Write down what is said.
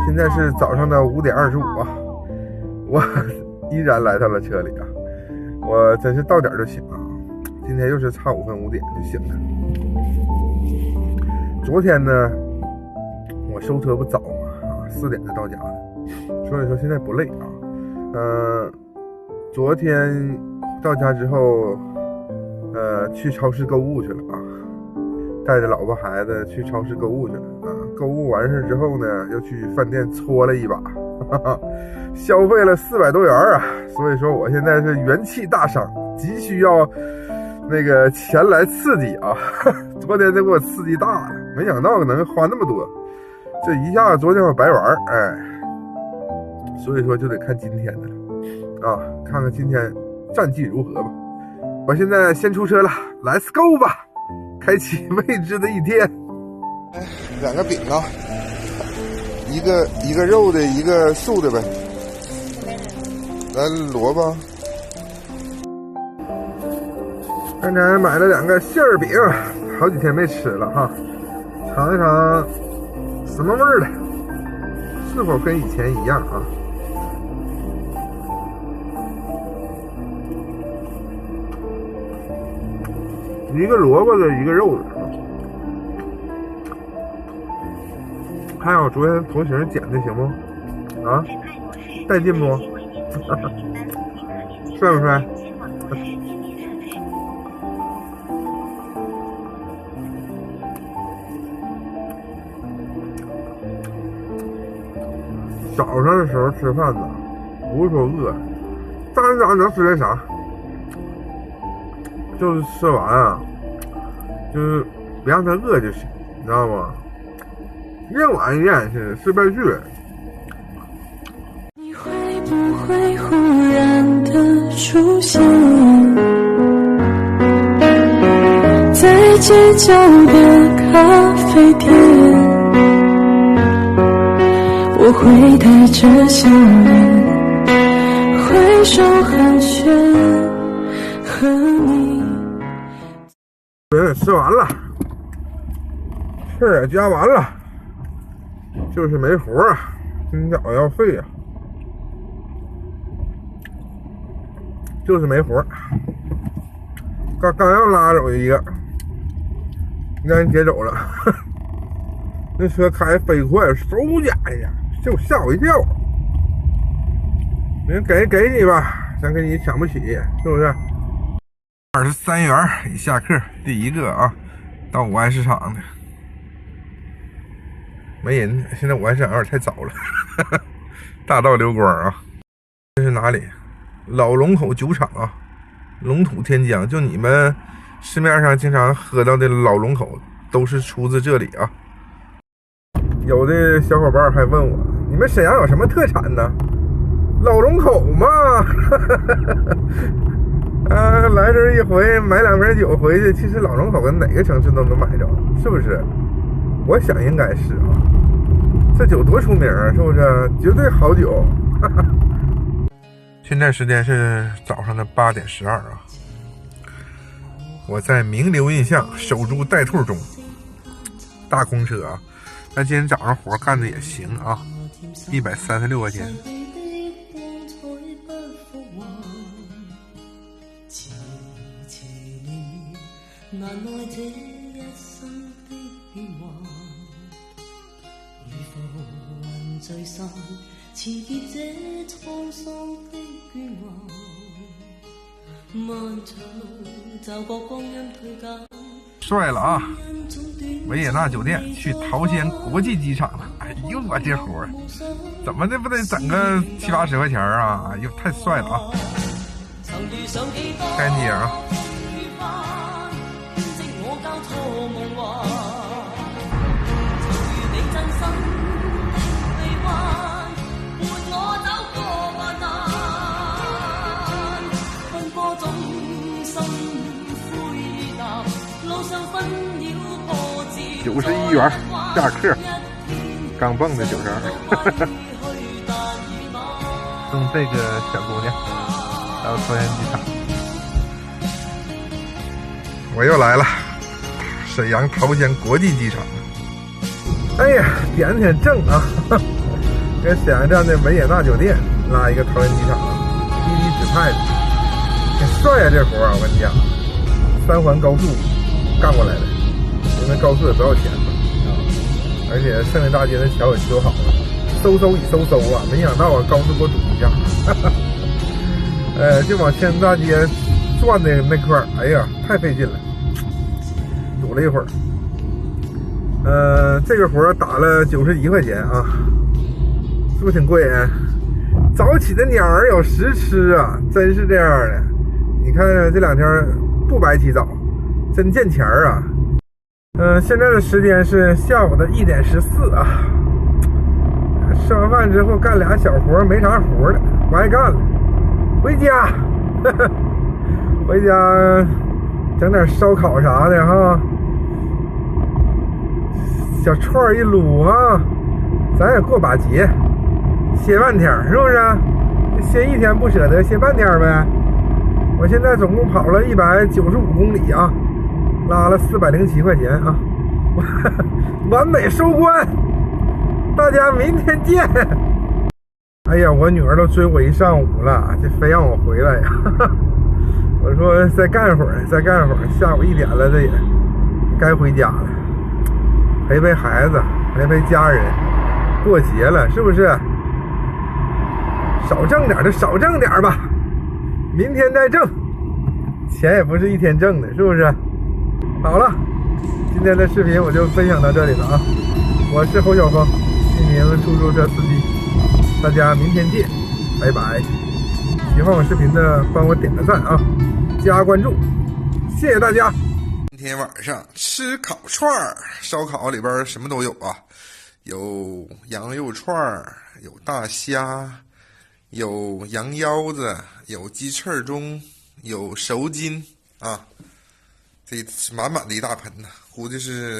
现在是早上的5点25啊，我依然来到了车里啊，我真是到点就醒啊，今天又是差5分5点就醒了。昨天呢，我收车不早嘛，4点就到家了，所以说现在不累啊。昨天到家之后，去超市购物去了啊，带着老婆孩子去超市购物去了啊。购物完事之后呢，又去饭店搓了一把，消费了400多元啊。所以说我现在是元气大伤，急需要那个钱来刺激啊。昨天就给我刺激大了，没想到能花那么多，这一下昨天我白玩所以说就得看今天的了啊，看看今天战绩如何吧。我现在先出车了 ，Let's go 吧，开启未知的一天。2个饼啊，一个肉的，一个素的呗。来萝卜。刚才买了2个馅儿饼，好几天没吃了哈，尝一尝什么味儿的，是否跟以前一样啊？一个萝卜的，一个肉的。看我昨天头型剪的行不？啊，带劲不？帅不帅？早上的时候吃饭呢，不是说饿，当然能吃点啥，就是吃完啊，就是别让他饿就行，你知道吗？越晚越是吃不下去。你会不会忽然的出现在街角的咖啡店？我会带着笑脸挥手寒暄和你。吃完了，事儿也加完了，就是没活啊，今早要废啊，就是没活。刚要拉走一个，让人接走了。那车开飞快，嗖家呀，就吓我一跳。人给你吧，咱给你抢不起，是不是？23元一下课，第一个啊，到五爱市场的。没人，现在五爱市场有点太早了。大道流光啊，这是哪里？老龙口酒厂啊，龙土天江，就你们市面上经常喝到的老龙口都是出自这里啊。有的小伙伴还问我，你们沈阳有什么特产呢？老龙口嘛。来这一回买2瓶酒回去，其实老龙口跟哪个城市都能买着，是不是？我想应该是啊，这酒多出名啊，是不是？绝对好酒。现在时间是早上的8点12啊，我在名流印象守株待兔中，大空车啊。但今天早上活干的也行啊，136块钱。难耐这一生的变幻，如浮云聚散，纏结这沧桑的倦幻。漫长路，就过光阴退减。帅了啊！维也纳酒店去桃仙国际机场了。哎呦，我这活怎么的不得整个70、80块钱啊？哎呦，太帅了啊！该你啊！91元下课，刚蹦的90元。送这个小姑娘到桃园机场。我又来了，沈阳桃仙国际机场。哎呀，点正啊！跟沈阳站的维也纳酒店拉一个桃园机场，滴滴指派的，挺帅呀这活啊！我跟你讲，3环高速干过来的，因为高速也不要钱嘛，而且胜利大街的桥也修好了，嗖啊！没想到啊，高速给我堵一下，就往胜利大街转的那块儿，哎呀，太费劲了，堵了一会儿。这个活打了91块钱啊，是不是挺贵啊？早起的鸟儿有食吃啊，真是这样的。你看这2天不白起早，真见钱儿啊。现在的时间是下午的1点14啊。吃完饭之后干俩小活，没啥活了，不爱干了，回家，回家整点烧烤啥的哈。小串一撸啊，咱也过把节，歇半天是不是？歇1天不舍得，歇半天呗。我现在总共跑了195公里啊，拉了407块钱啊，完美收官。大家明天见。哎呀，我女儿都追我1上午了，这非让我回来呀。我说再干会儿，下午1点了，这也该回家了。陪陪孩子，陪陪家人，过节了是不是？少挣点就少挣点吧，明天再挣，钱也不是一天挣的，是不是？好了，今天的视频我就分享到这里了啊！我是侯晓峰，一名出租车司机，大家明天见，拜拜！喜欢我视频的帮我点个赞啊，加关注，谢谢大家！今天晚上吃烤串儿，烧烤里边什么都有啊，有羊肉串儿，有大虾，有羊腰子，有鸡翅中，有熟筋啊，这满满的一大盆呢，估计是